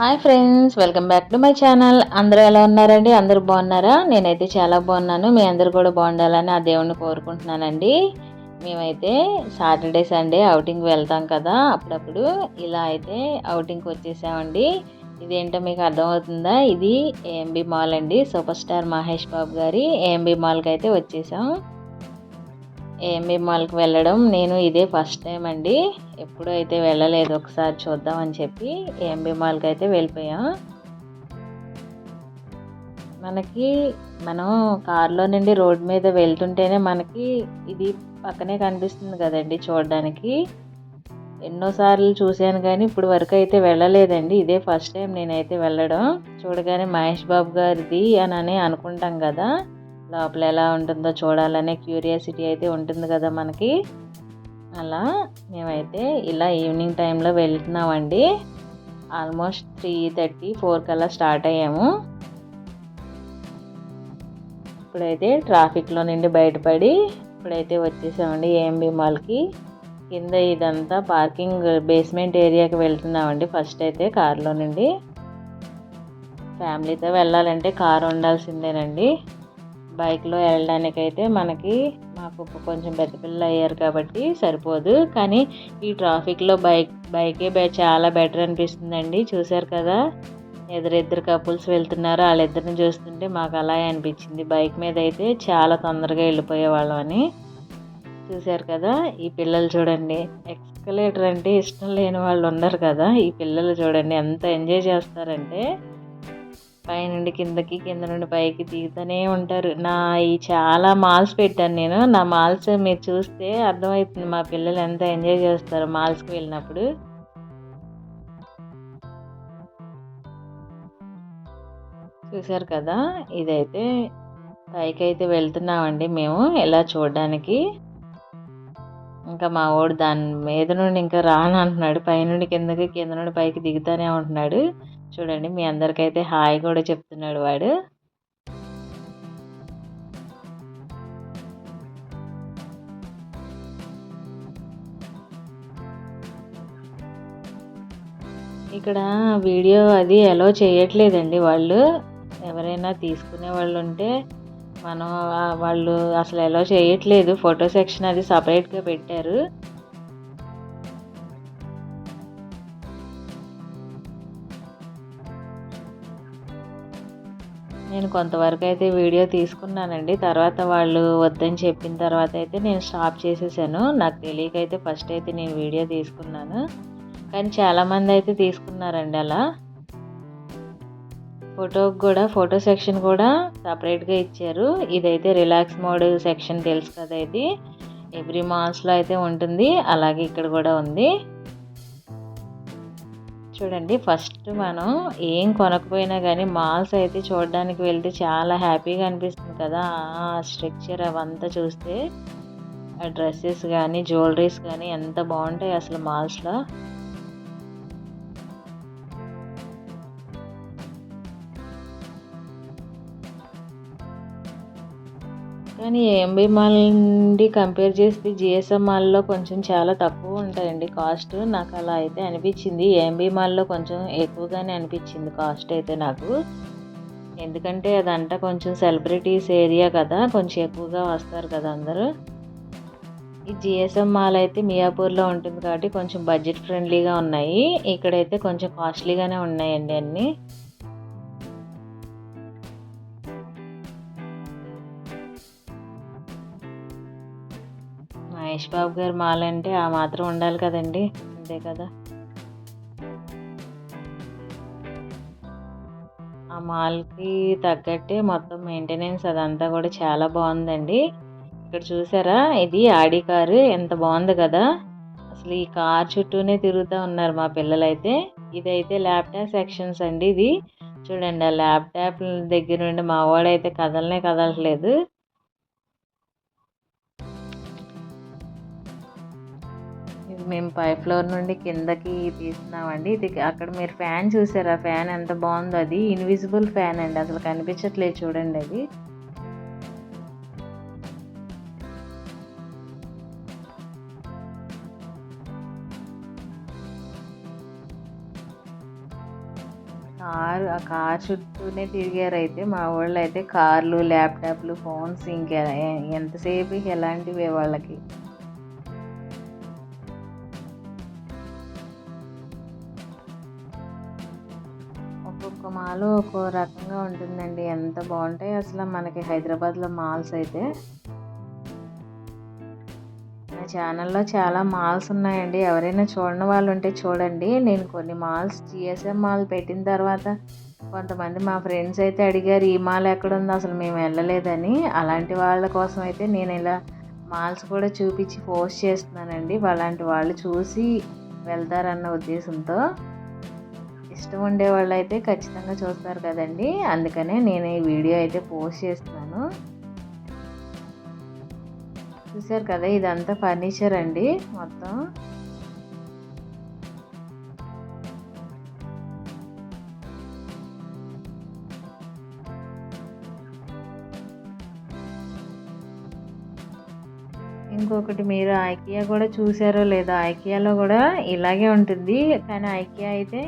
Hi friends, welcome back to my channel. అందరూ ఎలా ఉన్నారండి? అందరూ బాగున్నారా? నేనైతే చాలా బాగున్నాను. మీ అందరూ కూడా బాగుండాలని ఆ దేవుణ్ణి కోరుకుంటున్నానండి. మేమైతే సాటర్డే సండే ఔటింగ్ వెళ్తాం కదా, అప్పుడప్పుడు ఇలా అయితే ఔటింగ్కి వచ్చేసామండి. ఇదేంటో మీకు అర్థమవుతుందా? ఇది ఏఎంబి మాల్ అండి. సూపర్ స్టార్ మహేష్ బాబు గారి ఏఎంబి మాల్కి అయితే వచ్చేసాం. ఏఎంబి మాల్కి వెళ్ళడం నేను ఇదే ఫస్ట్ టైం అండి. ఎప్పుడూ అయితే వెళ్ళలేదు, ఒకసారి చూద్దామని చెప్పి ఏఎంబి మాల్కి అయితే వెళ్ళిపోయాం. మనం కారులో నుండి రోడ్ మీద వెళ్తుంటేనే మనకి ఇది పక్కనే కనిపిస్తుంది కదండి చూడడానికి. ఎన్నోసార్లు చూశాను కానీ ఇప్పుడు వరకు అయితే వెళ్ళలేదండి. ఇదే ఫస్ట్ టైం నేనైతే వెళ్ళడం. చూడగానే మహేష్ బాబు గారిది అని అనుకుంటాం కదా, లోపల ఎలా ఉంటుందో చూడాలనే క్యూరియాసిటీ అయితే ఉంటుంది కదా మనకి. అలా మేమైతే ఇలా ఈవినింగ్ టైంలో వెళ్తున్నామండి. ఆల్మోస్ట్ 3:30, 4 కల్లా స్టార్ట్ అయ్యాము. ఇప్పుడైతే ట్రాఫిక్లో నుండి బయటపడి ఇప్పుడైతే వచ్చేసామండి ఏఎంబి మాల్కి. కింద ఇదంతా పార్కింగ్ బేస్మెంట్ ఏరియాకి వెళ్తున్నామండి. ఫస్ట్ అయితే కారులో నుండి. ఫ్యామిలీతో వెళ్ళాలంటే కారు ఉండాల్సిందేనండి. బైక్లో వెళ్ళడానికైతే మాకు కొంచెం పెద్ద పిల్లలు అయ్యారు కాబట్టి సరిపోదు. కానీ ఈ ట్రాఫిక్లో బైకే చాలా బెటర్ అనిపిస్తుందండి. చూశారు కదా, ఎదురిద్దరు కపుల్స్ వెళ్తున్నారు. వాళ్ళిద్దరిని చూస్తుంటే మాకు అలాగే అనిపించింది. బైక్ మీద అయితే చాలా తొందరగా వెళ్ళిపోయేవాళ్ళం అని. చూశారు కదా, ఈ పిల్లలు చూడండి, ఎక్స్కలేటర్ అంటే ఇష్టం లేని వాళ్ళు ఉండరు కదా, ఈ పిల్లలు చూడండి ఎంత ఎంజాయ్ చేస్తారంటే పైనుండి కిందకి, కింద నుండి పైకి దిగుతూనే ఉంటారు. ఈ చాలా మాల్స్ పెట్టాను నేను. నా మాల్స్ మీరు చూస్తే అర్థమవుతుంది మా పిల్లలు ఎంత ఎంజాయ్ చేస్తారు మాల్స్కి వెళ్ళినప్పుడు. చూశారు కదా, ఇదైతే పైకి అయితే వెళ్తున్నామండి మేము ఇలా చూడడానికి. ఇంకా మా వాడు దాని మీద నుండి ఇంకా రానంటున్నాడు. పైనుండి కిందకి, కింద నుండి పైకి దిగుతూనే ఉంటున్నాడు. చూడండి, మీ అందరికైతే హాయ్ కూడా చెప్తున్నాడు వాడు. ఇక్కడ వీడియో అది అలో చేయట్లేదండి వాళ్ళు. ఎవరైనా తీసుకునే వాళ్ళు ఉంటే వాళ్ళు అసలు అలో చేయట్లేదు. ఫోటో సెక్షన్ అది సపరేట్గా పెట్టారు. నేను కొంతవరకు అయితే వీడియో తీసుకున్నానండి. తర్వాత వాళ్ళు వద్దని చెప్పిన తర్వాత అయితే నేను స్టాప్ చేసేసాను. నాకు తెలియకైతే ఫస్ట్ అయితే నేను వీడియో తీసుకున్నాను. కానీ చాలామంది అయితే తీసుకున్నారండి అలా. ఫోటో సెక్షన్ కూడా సపరేట్గా ఇచ్చారు. ఇదైతే రిలాక్స్ మోడ్ సెక్షన్ తెలుసు కదా, ఇది ఎవ్రీ మాల్స్లో అయితే ఉంటుంది. అలాగే ఇక్కడ కూడా ఉంది. చూడండి, ఫస్ట్ మనం ఏం కొనకపోయినా కానీ మాల్స్ అయితే చూడడానికి వెళ్తే చాలా హ్యాపీగా అనిపిస్తుంది కదా. ఆ స్ట్రక్చర్ అవంతా చూస్తే, ఆ డ్రెస్సెస్ కానీ జ్యువెలరీస్ కానీ ఎంత బాగుంటాయి అసలు మాల్స్లో. కానీ ఏఎంబి మాల్ నుండి కంపేర్ చేస్తే జిఎస్ఎం మాల్లో కొంచెం చాలా తక్కువ ఉంటాయండి కాస్ట్. నాకు అలా అయితే అనిపించింది. ఏఎంబి మాల్లో కొంచెం ఎక్కువగానే అనిపించింది కాస్ట్ అయితే నాకు. ఎందుకంటే అదంతా కొంచెం సెలబ్రిటీస్ ఏరియా కదా, కొంచెం ఎక్కువగా వస్తారు కదా అందరూ. ఈ జిఎస్ఎం మాల్ అయితే మియాపూర్లో ఉంటుంది కాబట్టి కొంచెం బడ్జెట్ ఫ్రెండ్లీగా ఉన్నాయి. ఇక్కడైతే కొంచెం కాస్ట్లీగానే ఉన్నాయండి అన్నీ. మహేష్ బాబు గారు మాల్ అంటే ఆ మాత్రం ఉండాలి కదండి, అంతే కదా. ఆ మాల్కి తగ్గట్టే మొత్తం మెయింటెనెన్స్ అదంతా కూడా చాలా బాగుందండి. ఇక్కడ చూసారా, ఇది ఆడి కారు ఎంత బాగుంది కదా. అసలు ఈ కార్ చుట్టూనే తిరుగుతూ ఉన్నారు మా పిల్లలైతే. ఇదైతే ల్యాప్టాప్ సెక్షన్స్ అండి. ఇది చూడండి, ఆ ల్యాప్టాప్ దగ్గర నుండి మా వాడైతే కదలట్లేదు. ఇది మేము పై ఫ్లోర్ నుండి కిందకి తీస్తున్నామండి. ఇది అక్కడ మీరు ఫ్యాన్ చూసారా, ఫ్యాన్ ఎంత బాగుందో. అది ఇన్విజిబుల్ ఫ్యాన్ అండి, అసలు కనిపించట్లేదు చూడండి అది. ఆ కార్ చుట్టూనే తిరిగారైతే మా వాళ్ళు అయితే కార్లు, ల్యాప్టాప్లు, ఫోన్స్ ఇంకా ఎంతసేపు ఎలాంటివే వాళ్ళకి. ఒక్కొక్క మాల్ ఒక్కో రకంగా ఉంటుందండి. ఎంత బాగుంటాయి అసలు మనకి హైదరాబాద్లో మాల్స్ అయితే. నా ఛానల్లో చాలా మాల్స్ ఉన్నాయండి. ఎవరైనా చూడని వాళ్ళు ఉంటే చూడండి. నేను కొన్ని మాల్స్ జిఎస్ఎం మాల్ పెట్టిన తర్వాత కొంతమంది మా ఫ్రెండ్స్ అయితే అడిగారు, ఈ మాల్ ఎక్కడుందో అసలు మేము వెళ్ళలేదని. అలాంటి వాళ్ళ కోసం అయితే నేను ఇలా మాల్స్ కూడా చూపించి పోస్ట్ చేస్తున్నానండి. అలాంటి వాళ్ళు చూసి వెళ్తారన్న ఉద్దేశంతో. ఇష్టం ఉండే వాళ్ళు అయితే ఖచ్చితంగా చూస్తారు కదండి, అందుకనే నేను ఈ వీడియో అయితే పోస్ట్ చేస్తున్నాను. చూసారు కదా, ఇదంతా ఫర్నిచర్ అండి మొత్తం. ఇంకొకటి మీరు ఐకియా కూడా చూసారో లేదో, ఐకియాలో కూడా ఇలాగే ఉంటుంది. కానీ ఐకియా అయితే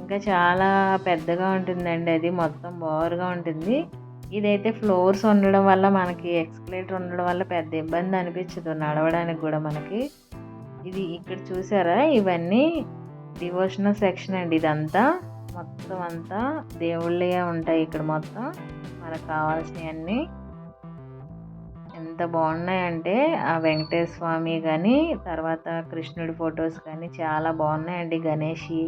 ఇంకా చాలా పెద్దగా ఉంటుందండి. అది మొత్తం బారుగా ఉంటుంది. ఇదైతే ఫ్లోర్స్ ఉండడం వల్ల మనకి ఎక్స్కలేటర్ ఉండడం వల్ల పెద్ద ఇబ్బంది అనిపించదు నడవడానికి కూడా మనకి. ఇది ఇక్కడ చూసారా, ఇవన్నీ డివోషనల్ సెక్షన్ అండి. ఇదంతా మొత్తం అంతా దేవుళ్ళే ఉంటాయి ఇక్కడ మొత్తం, మనకు కావాల్సినవన్నీ. ఎంత బాగున్నాయంటే ఆ వెంకటేశ్వర స్వామి కానీ, తర్వాత కృష్ణుడి ఫొటోస్ కానీ చాలా బాగున్నాయండి. గణేషి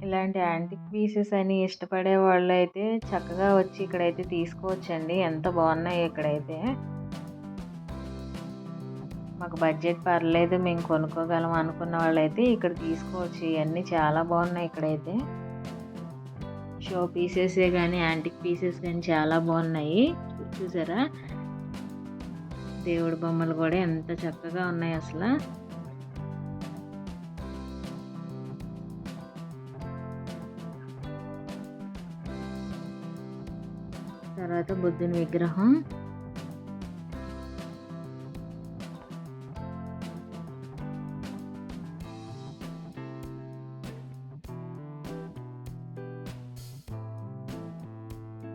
ఇలాంటి యాంటిక్ పీసెస్ అని ఇష్టపడే వాళ్ళు అయితే చక్కగా వచ్చి ఇక్కడైతే తీసుకోవచ్చండి. ఎంత బాగున్నాయి ఇక్కడైతే. మాకు బడ్జెట్ పర్లేదు, మేము కొనుక్కోగలం అనుకున్న వాళ్ళైతే ఇక్కడ తీసుకోవచ్చు. ఇవన్నీ చాలా బాగున్నాయి ఇక్కడైతే. షో పీసెసే కానీ యాంటిక్ పీసెస్ కానీ చాలా బాగున్నాయి. చూసారా, దేవుడి బొమ్మలు కూడా ఎంత చక్కగా ఉన్నాయి అసలు. తర్వాత బుద్ధుని విగ్రహం.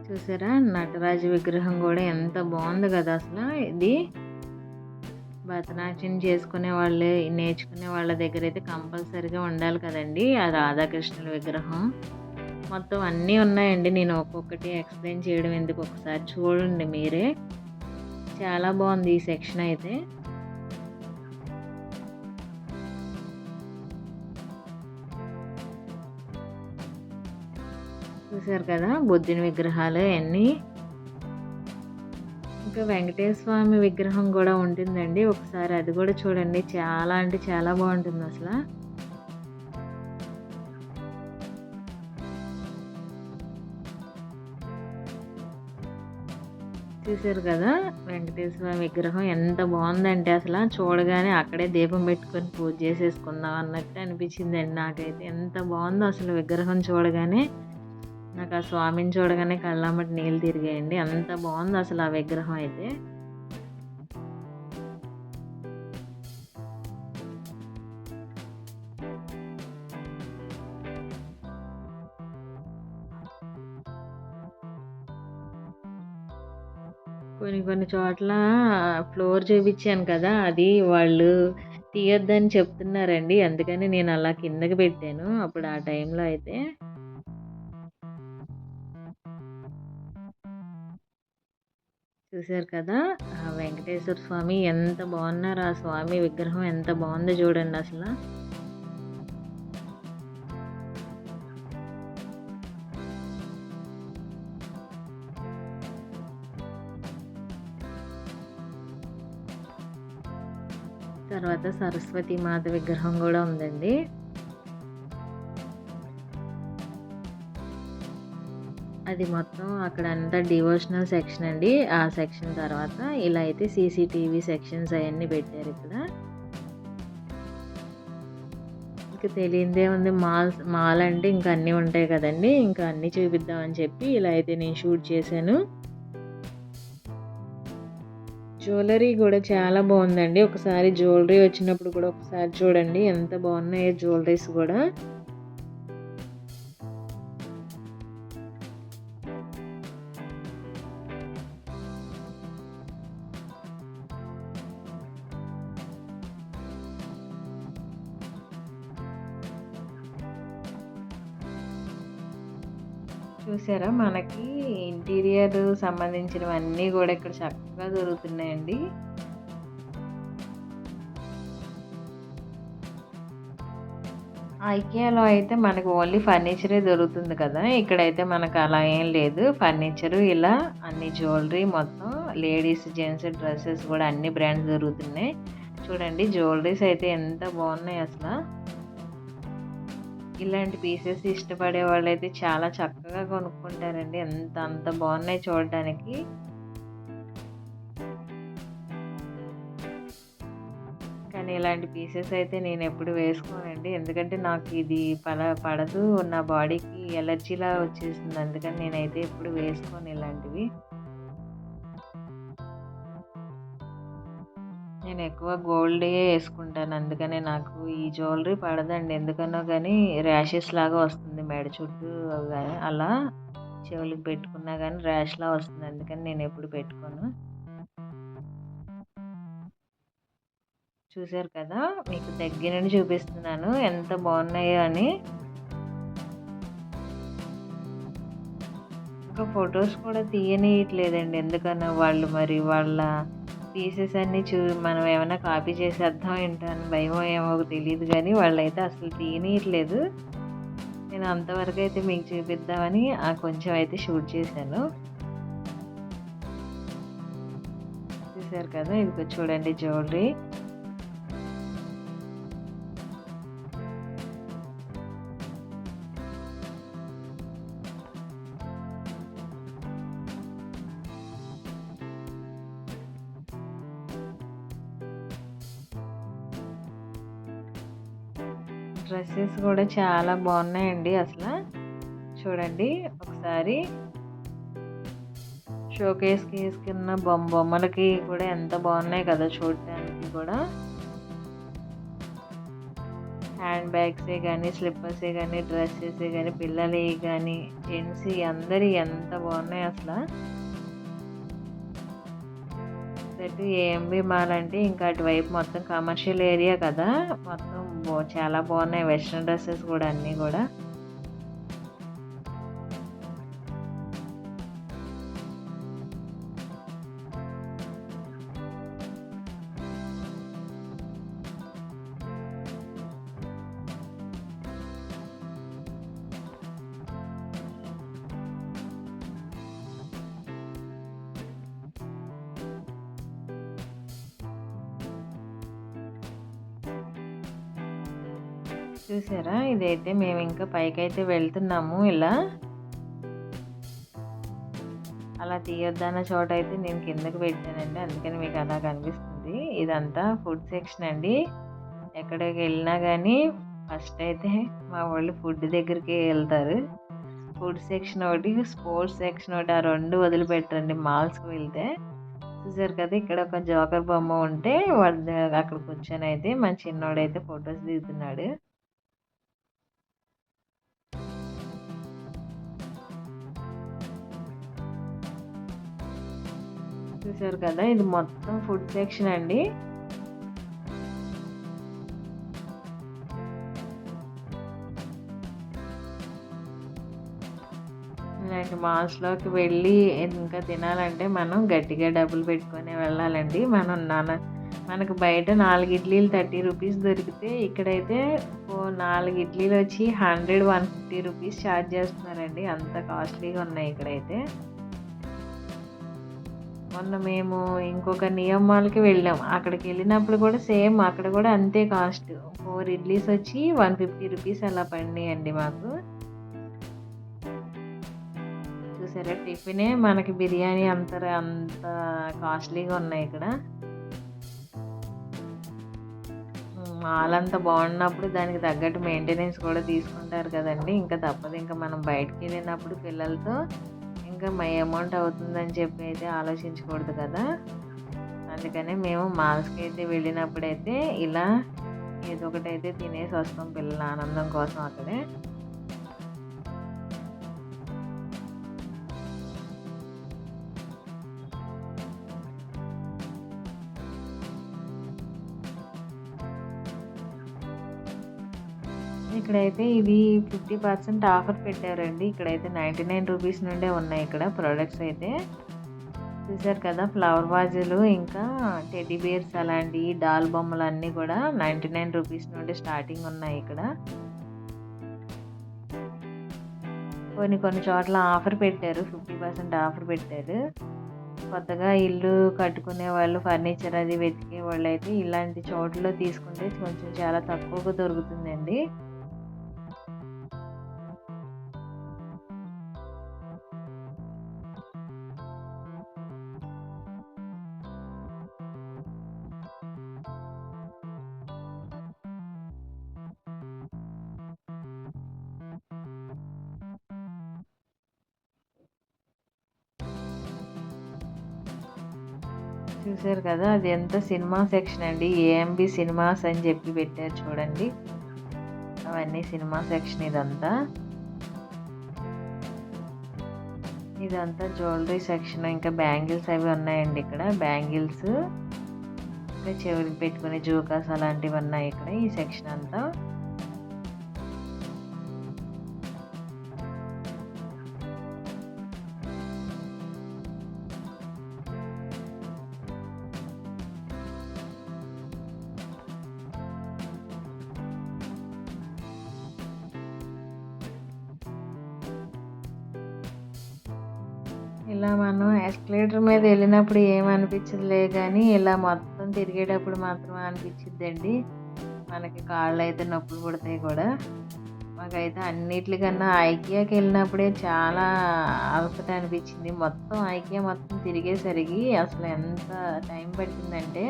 చూసారా, నటరాజు విగ్రహం కూడా ఎంత బాగుంది కదా అసలు. ఇది భరతనాట్యం చేసుకునే వాళ్ళు, నేర్చుకునే వాళ్ళ దగ్గర అయితే కంపల్సరీగా ఉండాలి కదండి ఆ రాధాకృష్ణుల విగ్రహం. మొత్తం అన్నీ ఉన్నాయండి. నేను ఒక్కొక్కటి ఎక్స్ప్లెయిన్ చేయడం ఎందుకు, ఒకసారి చూడండి మీరే. చాలా బాగుంది ఈ సెక్షన్ అయితే. చూసారు కదా బుద్ధుని విగ్రహాలు అన్నీ. ఇంకా వెంకటేశ్వర స్వామి విగ్రహం కూడా ఉంటుందండి, ఒకసారి అది కూడా చూడండి. చాలా అంటే చాలా బాగుంటుంది అసలు. చూసారు కదా వెంకటేశ్వర విగ్రహం ఎంత బాగుందంటే అసలు చూడగానే అక్కడే దీపం పెట్టుకొని పూజ చేసేసుకుందాం అన్నట్టు అనిపించిందండి నాకైతే. ఎంత బాగుందో అసలు విగ్రహం చూడగానే. నాకు ఆ స్వామిని చూడగానే కళ్ళమ్మటి నీళ్ళు తిరిగాయండి. అంత బాగుంది అసలు ఆ విగ్రహం అయితే. కొన్ని చోట్ల ఫ్లోర్ చూపించాను కదా, అది వాళ్ళు తీయొద్దని చెప్తున్నారండి. అందుకని నేను అలా కిందకి పెట్టాను అప్పుడు ఆ టైంలో అయితే. చూసారు కదా ఆ వెంకటేశ్వర స్వామి ఎంత బాగున్నారు. ఆ స్వామి విగ్రహం ఎంత బాగుందో చూడండి అసలు. తర్వాత సరస్వతి మాత విగ్రహం కూడా ఉందండి. అది మొత్తం అక్కడ అంతా డివోషనల్ సెక్షన్ అండి. ఆ సెక్షన్ తర్వాత ఇలా అయితే సీసీటీవీ సెక్షన్స్ అవన్నీ పెట్టారు ఇక్కడ. ఇంకా తెలియదే ఉంది, మాల్ అంటే ఇంకా అన్నీ ఉంటాయి కదండి, ఇంకా అన్నీ చూపిద్దామని చెప్పి ఇలా అయితే నేను షూట్ చేశాను. జ్యువెలరీ కూడా చాలా బాగుందండి. ఒకసారి జ్యువెలరీ వచ్చినప్పుడు కూడా ఒకసారి చూడండి ఎంత బాగున్నాయో జ్యువెలరీస్ కూడా. చూసారా మనకి ఇంటీరియర్ సంబంధించినవన్నీ కూడా ఇక్కడ చక్కగా దొరుకుతున్నాయండి. ఐకియాలో అయితే మనకు ఓన్లీ ఫర్నిచరే దొరుకుతుంది కదా! ఇక్కడైతే మనకు అలా ఏం లేదు. ఫర్నిచరు ఇలా అన్ని జ్యువెలరీ మొత్తం లేడీస్, జెంట్స్ డ్రెసెస్ కూడా అన్ని బ్రాండ్స్ దొరుకుతున్నాయి. చూడండి జ్యువెలరీస్ అయితే ఎంత బాగున్నాయి అసల. ఇలాంటి పీసెస్ ఇష్టపడే వాళ్ళైతే చాలా చక్కగా కొనుక్కుంటారండి. అంత బాగున్నాయి చూడడానికి. కానీ ఇలాంటి పీసెస్ అయితే నేను ఎప్పుడు వేసుకోనండి. ఎందుకంటే నాకు ఇది పడదు. నా బాడీకి ఎలర్జీలా వచ్చేసింది. అందుకని నేనైతే ఎప్పుడు వేసుకోను ఇలాంటివి. నేను ఎక్కువ గోల్డే వేసుకుంటాను. అందుకనే నాకు ఈ జ్యువెలరీ పడదండి. ఎందుకనో కానీ ర్యాషెస్ లాగా వస్తుంది మెడ చుట్టూ గాని అలా చెవులకి పెట్టుకున్నా కానీ ర్యాష్‌లా వస్తుంది. అందుకని నేను ఎప్పుడు పెట్టుకోను. చూసారు కదా! మీకు దగ్గర నుండి చూపిస్తున్నాను ఎంత బాగున్నాయో అని. ఇంకా ఫొటోస్ కూడా తీయనీయట్లేదండి. ఎందుకనో వాళ్ళు మరి వాళ్ళ పీసెస్ అన్నీ మనం ఏమైనా కాపీ చేసేద్దాం ఏంటో అని భయమో ఏమో తెలీదు కానీ వాళ్ళైతే అసలు తీయనీయట్లేదు. నేను అంతవరకు అయితే మీకు చూపిద్దామని కొంచెం అయితే షూట్ చేశాను. చూసారు కదా! ఇదిగో చూడండి జ్యువెలరీ. డ్రెస్సెస్ కూడా చాలా బాగున్నాయండి అసల. చూడండి ఒకసారి షోకేస్‌కి ఏసుకున్న బొమ్మలకి కూడా ఎంత బాగున్నాయి కదా చూడటానికి కూడా. హ్యాండ్ బ్యాగ్సే కానీ, స్లిప్పర్సే కానీ, డ్రెస్సెసే కానీ, పిల్లలయి కానీ, జెంట్స్‌యి అందరియి ఎంత బాగున్నాయి అసల. సెట్ ఏఎంబీ మాల్ అంటే ఇంకా అటువైపు మొత్తం కమర్షియల్ ఏరియా కదా! మొత్తం చాలా బాగున్నాయి వెస్ట్రన్ డ్రెస్సెస్ కూడా అన్నీ కూడా. చూసారా ఇదైతే మేము ఇంకా పైకైతే వెళ్తున్నాము ఇలా. అలా తీయొద్దన్న చోట అయితే నేను కిందకి పెట్టానండి. అందుకని మీకు అలా కనిపిస్తుంది. ఇదంతా ఫుడ్ సెక్షన్ అండి. ఎక్కడికి వెళ్ళినా కానీ ఫస్ట్ అయితే మా వాళ్ళు ఫుడ్ దగ్గరికి వెళ్తారు. ఫుడ్ సెక్షన్ ఒకటి, స్పోర్ట్స్ సెక్షన్ ఒకటి, ఆ రెండు వదిలిపెట్టరండి మాల్స్కి వెళ్తే. చూసారు కదా ఇక్కడ ఒక జోకర్ బొమ్మ ఉంటే వాడు అక్కడ కూర్చొని అయితే మా చిన్నోడైతే ఫొటోస్ దిగుతున్నాడు. చూసారు కదా ఇది మొత్తం ఫుడ్ సెక్షన్ అండి. ఇలాంటి మాల్స్లోకి వెళ్ళి ఇంకా తినాలంటే మనం గట్టిగా డబ్బులు పెట్టుకొని వెళ్ళాలండి. మనకు బయట 4 ఇడ్లీలు 30 రూపీస్ దొరికితే ఇక్కడైతే 4 ఇడ్లీలు వచ్చి 100, 150 రూపీస్ ఛార్జ్ చేస్తున్నారండి. అంత కాస్ట్లీగా ఉన్నాయి ఇక్కడైతే. మొన్న మేము ఇంకొక నియమ్ మాల్కి వెళ్ళాం. అక్కడికి వెళ్ళినప్పుడు కూడా సేమ్ అక్కడ కూడా అంతే కాస్ట్. 4 ఇడ్లీస్ వచ్చి 150 రూపీస్ అలా పడినాయండి మాకు. చూసారా టిఫినే మనకి బిర్యానీ అంత కాస్ట్లీగా ఉన్నాయి ఇక్కడ. మాల్ అంతా బాగున్నప్పుడు దానికి తగ్గట్టు మెయింటెనెన్స్ కూడా తీసుకుంటారు కదండి. ఇంకా తప్పదు. ఇంకా మనం బయటికి వెళ్ళినప్పుడు పిల్లలతో ఇంకా అమౌంట్ అవుతుందని చెప్పి అయితే ఆలోచించకూడదు కదా. అందుకనే మేము మాల్స్కి అయితే వెళ్ళినప్పుడైతే ఇలా ఏదో ఒకటైతే తినేసి వస్తాం పిల్లల ఆనందం కోసం అక్కడే. ఇక్కడైతే ఇది 50% ఆఫర్ పెట్టారండి. ఇక్కడైతే 99 రూపీస్ నుండే ఉన్నాయి ఇక్కడ ప్రొడక్ట్స్ అయితే. చూసారు కదా ఫ్లవర్ వాజులు ఇంకా టెడ్డీ బేర్స్ అలాంటి డాల్ బొమ్మలు అన్నీ కూడా 99 రూపీస్ నుండి స్టార్టింగ్ ఉన్నాయి ఇక్కడ. కొన్ని చోట్ల ఆఫర్ పెట్టారు, 50% ఆఫర్ పెట్టారు. కొత్తగా ఇల్లు కట్టుకునే వాళ్ళు ఫర్నిచర్ అది వెతికే వాళ్ళు అయితే ఇలాంటి చోట్లలో తీసుకుంటే కొంచెం చాలా తక్కువగా దొరుకుతుందండి. చూసారు కదా అది ఎంత సినిమా సెక్షన్ అండి. ఏఎంబి సినిమాస్ అని చెప్పి పెట్టారు చూడండి. అవన్నీ సినిమా సెక్షన్. ఇదంతా జ్యువెలరీ సెక్షన్. ఇంకా బ్యాంగిల్స్ అవి ఉన్నాయండి ఇక్కడ. బ్యాంగిల్స్ ఇంకా చెవులకు పెట్టుకునే జోకాస్ అలాంటివి ఉన్నాయి ఇక్కడ ఈ సెక్షన్ అంతా. ఇలా మనం ఎస్కలేటర్ మీద వెళ్ళినప్పుడు ఏమనిపించదులే కానీ ఇలా మొత్తం తిరిగేటప్పుడు మాత్రం అనిపించిద్దండి. మనకి కాళ్ళు అయితే నొప్పులు పుడతాయి కూడా. మాకైతే అన్నిటికన్నా ఐకియాకి వెళ్ళినప్పుడే చాలా అలసట అనిపించింది. మొత్తం ఐకియా మొత్తం తిరిగేసరికి అసలు ఎంత టైం పట్టిందంటే,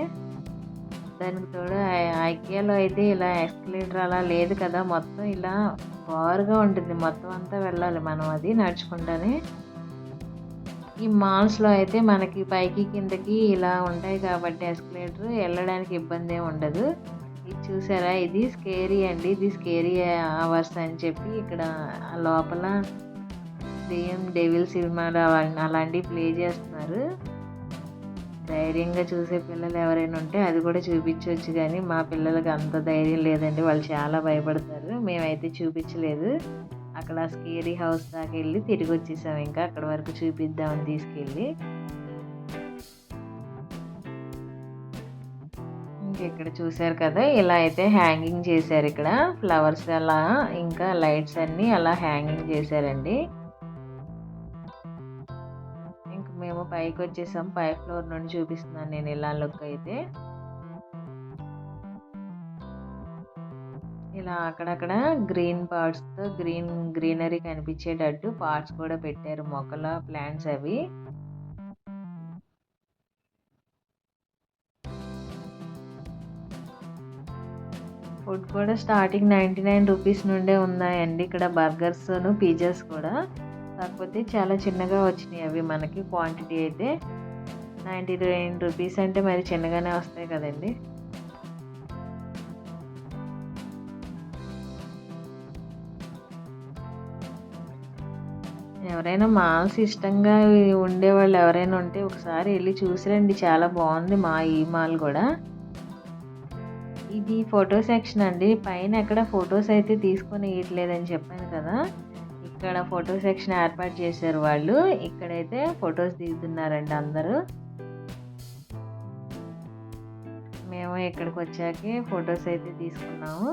దానికి తోడు ఐకియాలో అయితే ఇలా ఎస్కలేటర్ అలా లేదు కదా, మొత్తం ఇలా బారుగా ఉంటుంది. మొత్తం అంతా వెళ్ళాలి మనం అది నడుచుకుంటానే. ఈ మాల్స్లో అయితే మనకి పైకి కిందకి ఇలా ఉంటాయి కాబట్టి ఎస్కలేటర్ వెళ్ళడానికి ఇబ్బంది ఏమి ఉండదు. ఇది చూసారా, ఇది స్కేరీ అండి. ఇది స్కేరీ అవర్స్ అని చెప్పి ఇక్కడ లోపల దెయ్యం డెవిల్ సినిమాలు అలాంటివి ప్లే చేస్తున్నారు. ధైర్యంగా చూసే పిల్లలు ఎవరైనా ఉంటే అది కూడా చూపించవచ్చు, కానీ మా పిల్లలకి అంత ధైర్యం లేదండి. వాళ్ళు చాలా భయపడతారు. మేమైతే చూపించలేదు. అక్కడ స్కేరీ హౌస్ దాకా వెళ్ళి తిరిగి వచ్చేసాం. ఇంకా అక్కడ వరకు చూపిద్దామని తీసుకెళ్ళి. ఇక్కడ చూసారు కదా, ఇలా అయితే హ్యాంగింగ్ చేశారు. ఇక్కడ ఫ్లవర్స్ అలా ఇంకా లైట్స్ అన్నీ అలా హ్యాంగింగ్ చేశారండి. ఇంక మేము పైకి వచ్చేసాం. పై ఫ్లోర్ నుండి చూపిస్తున్నాను నేను ఇలా లుక్ అయితే. ఇలా అక్కడక్కడ గ్రీన్ పార్ట్స్తో గ్రీనరీ కనిపించేటట్టు పార్ట్స్ కూడా పెట్టారు, మొక్కల ప్లాంట్స్ అవి. ఫుడ్ కూడా స్టార్టింగ్ 99 రూపీస్ నుండే ఉన్నాయండి ఇక్కడ. బర్గర్స్ పిజ్జాస్ కూడా, కాకపోతే చాలా చిన్నగా వచ్చినాయి అవి మనకి. క్వాంటిటీ అయితే 99 రూపీస్ అంటే మరి చిన్నగానే వస్తాయి కదండి. ఎవరైనా మాల్స్ ఇష్టంగా ఉండేవాళ్ళు ఎవరైనా ఉంటే ఒకసారి వెళ్ళి చూసిరండి. చాలా బాగుంది ఈ మాల్ కూడా. ఇది ఫోటో సెక్షన్ అండి. పైన ఎక్కడ ఫొటోస్ అయితే తీసుకొని ఇవ్వట్లేదని చెప్పాను కదా, ఇక్కడ ఫోటో సెక్షన్ ఏర్పాటు చేశారు వాళ్ళు. ఇక్కడైతే ఫొటోస్ దిగుతున్నారండి అందరూ. మేము ఇక్కడికి వచ్చాకే ఫొటోస్ అయితే తీసుకున్నాము.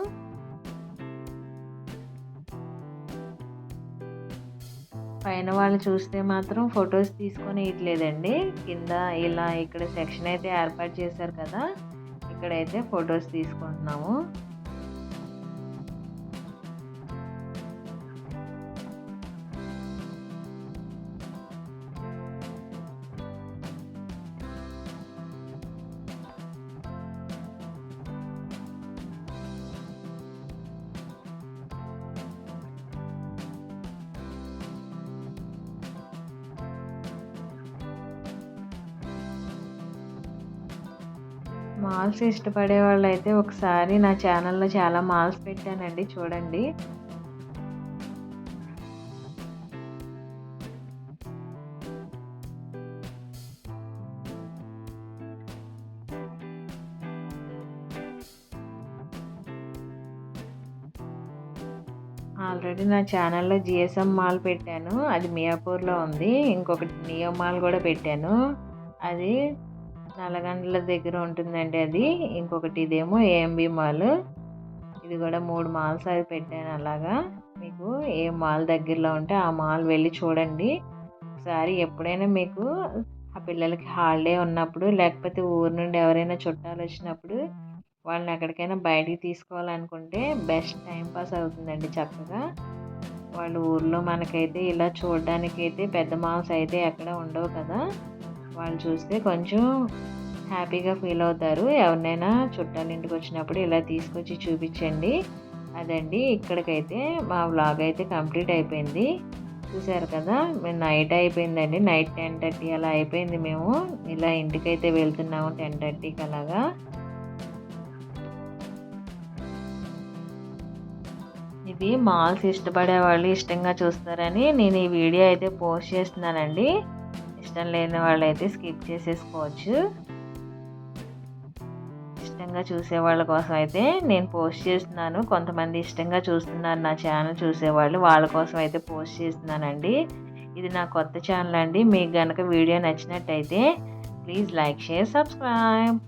పైన వాళ్ళు చూస్తే మాత్రం ఫొటోస్ తీసుకొని ఇట్లేదండి. కింద ఇలా ఇక్కడ సెక్షన్ అయితే ఏర్పాటు చేశారు కదా, ఇక్కడైతే ఫొటోస్ తీసుకుంటున్నాము. మాల్స్ ఇష్టపడే వాళ్ళైతే ఒకసారి నా ఛానల్లో చాలా మాల్స్ పెట్టానండి, చూడండి. ఆల్రెడీ నా ఛానల్లో జిఎస్ఎం మాల్ పెట్టాను, అది మియాపూర్లో ఉంది. ఇంకొకటి నియో మాల్ కూడా పెట్టాను, అది నల్లగండ్ల దగ్గర ఉంటుందండి అది. ఇంకొకటి ఇదేమో ఏఎంబి మాల్. ఇది కూడా 3 మాల్స్ అవి పెట్టాను. అలాగా మీకు ఏ మాల్ దగ్గరలో ఉంటే ఆ మాల్ వెళ్ళి చూడండి ఒకసారి. ఎప్పుడైనా మీకు ఆ పిల్లలకి హాలిడే ఉన్నప్పుడు, లేకపోతే ఊరు నుండి ఎవరైనా చుట్టాలు వచ్చినప్పుడు వాళ్ళని ఎక్కడికైనా బయటికి తీసుకోవాలనుకుంటే బెస్ట్ టైం పాస్ అవుతుందండి చక్కగా. వాళ్ళ ఊర్లో మనకైతే ఇలా చూడడానికైతే పెద్ద మాల్స్ అయితే ఎక్కడ ఉండవు కదా. వాళ్ళు చూస్తే కొంచెం హ్యాపీగా ఫీల్ అవుతారు. ఎవరినైనా చుట్టాల ఇంటికి వచ్చినప్పుడు ఇలా తీసుకొచ్చి చూపించండి. అదండి, ఇక్కడికైతే మా వ్లాగ్ అయితే కంప్లీట్ అయిపోయింది. చూసారు కదా, మేము నైట్ అయిపోయిందండి, నైట్ 10:30 అలా అయిపోయింది. మేము ఇలా ఇంటికైతే వెళ్తున్నాము 10:30కి అలాగా. ఇది మాల్స్ ఇష్టపడే వాళ్ళు ఇష్టంగా చూస్తారని నేను ఈ వీడియో అయితే పోస్ట్ చేస్తున్నానండి. ఇష్టం లేని వాళ్ళైతే స్కిప్ చేసేసుకోవచ్చు. ఇష్టంగా చూసే వాళ్ళ కోసం అయితే నేను పోస్ట్ చేస్తున్నాను. కొంతమంది ఇష్టంగా చూస్తున్నారు నా ఛానల్ చూసేవాళ్ళు, వాళ్ళ కోసం అయితే పోస్ట్ చేస్తున్నానండి. ఇది నా కొత్త ఛానల్ అండి. మీకు కనుక వీడియో నచ్చినట్టయితే ప్లీజ్ లైక్, షేర్, సబ్స్క్రైబ్.